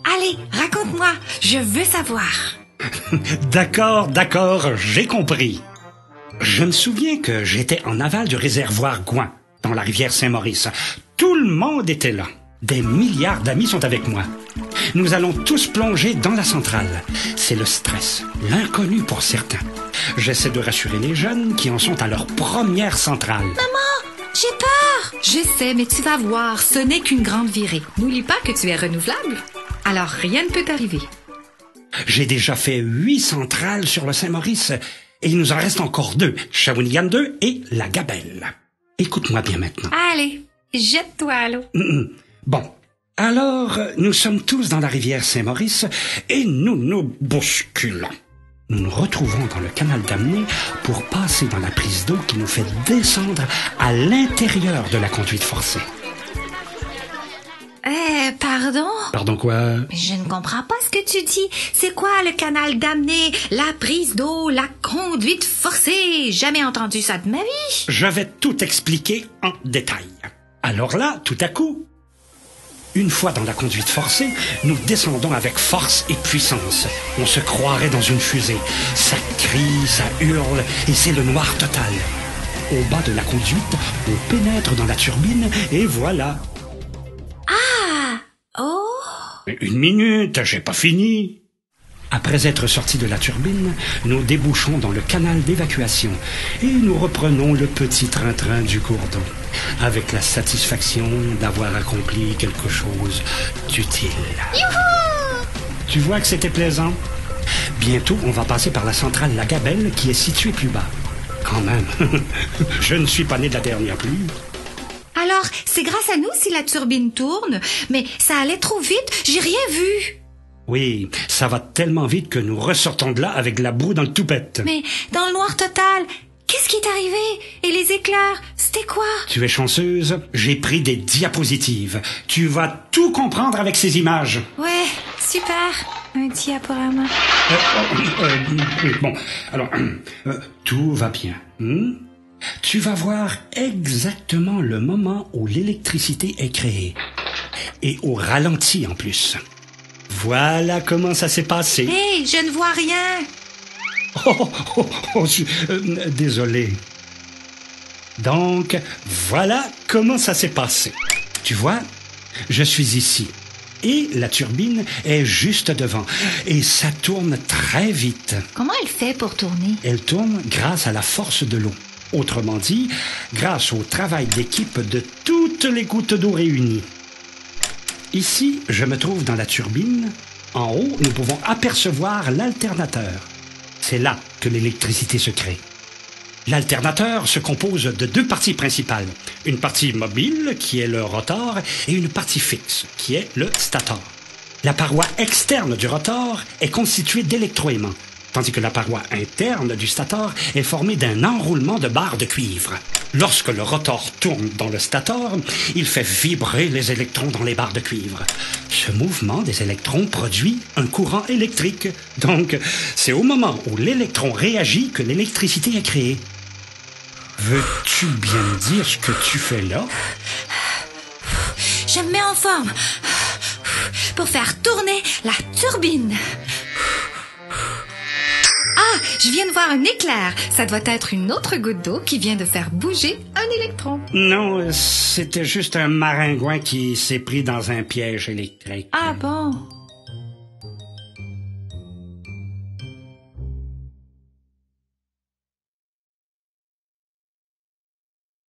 Allez, raconte-moi, je veux savoir. D'accord, j'ai compris. Je me souviens que j'étais en aval du réservoir Gouin, dans la rivière Saint-Maurice. Tout le monde était là. Des milliards d'amis sont avec moi. Nous allons tous plonger dans la centrale. C'est le stress, l'inconnu pour certains. J'essaie de rassurer les jeunes qui en sont à leur première centrale. Maman, j'ai peur. Je sais, mais tu vas voir, ce n'est qu'une grande virée. N'oublie pas que tu es renouvelable. Alors rien ne peut t'arriver. J'ai déjà fait 8 centrales sur le Saint-Maurice et il nous en reste encore 2, Shawinigan 2 et la Gabelle. Écoute-moi bien maintenant. Allez, jette-toi à l'eau. Bon, alors nous sommes tous dans la rivière Saint-Maurice et nous nous bousculons. Nous nous retrouvons dans le canal d'Amener pour passer dans la prise d'eau qui nous fait descendre à l'intérieur de la conduite forcée. Pardon? Pardon quoi? Mais je ne comprends pas ce que tu dis. C'est quoi le canal d'Amener, la prise d'eau, la conduite forcée? Jamais entendu ça de ma vie. Je vais tout expliquer en détail. Alors là, tout à coup, une fois dans la conduite forcée, nous descendons avec force et puissance. On se croirait dans une fusée. Ça crie, ça hurle, et c'est le noir total. Au bas de la conduite, on pénètre dans la turbine, et voilà. Oh! Une minute, j'ai pas fini. Après être sortis de la turbine, nous débouchons dans le canal d'évacuation et nous reprenons le petit train-train du cours d'eau, avec la satisfaction d'avoir accompli quelque chose d'utile. Youhou! Tu vois que c'était plaisant? Bientôt, on va passer par la centrale La Gabelle qui est située plus bas. Quand même, je ne suis pas né de la dernière pluie. Alors, c'est grâce à nous si la turbine tourne, mais ça allait trop vite, j'ai rien vu. Oui, ça va tellement vite que nous ressortons de là avec la boue dans le toupette. Mais dans le noir total, qu'est-ce qui est arrivé? Et les éclairs, c'était quoi? Tu es chanceuse, j'ai pris des diapositives. Tu vas tout comprendre avec ces images. Ouais, super. Un diaporama. Bon, alors, tout va bien. Tu vas voir exactement le moment où l'électricité est créée. Et au ralenti en plus. Voilà comment ça s'est passé. Hé, je ne vois rien. Désolé. Donc, voilà comment ça s'est passé. Tu vois, je suis ici. Et la turbine est juste devant. Et ça tourne très vite. Comment elle fait pour tourner? Elle tourne grâce à la force de l'eau. Autrement dit, grâce au travail d'équipe de toutes les gouttes d'eau réunies. Ici, je me trouve dans la turbine. En haut, nous pouvons apercevoir l'alternateur. C'est là que l'électricité se crée. L'alternateur se compose de 2 parties principales. Une partie mobile, qui est le rotor, et une partie fixe, qui est le stator. La paroi externe du rotor est constituée d'électroaimants, tandis que la paroi interne du stator est formée d'un enroulement de barres de cuivre. Lorsque le rotor tourne dans le stator, il fait vibrer les électrons dans les barres de cuivre. Ce mouvement des électrons produit un courant électrique. Donc, c'est au moment où l'électron réagit que l'électricité est créée. Veux-tu bien me dire ce que tu fais là? Je me mets en forme pour faire tourner la turbine. Ah, je viens de voir un éclair. Ça doit être une autre goutte d'eau qui vient de faire bouger un électron. Non, c'était juste un maringouin qui s'est pris dans un piège électrique. Ah bon?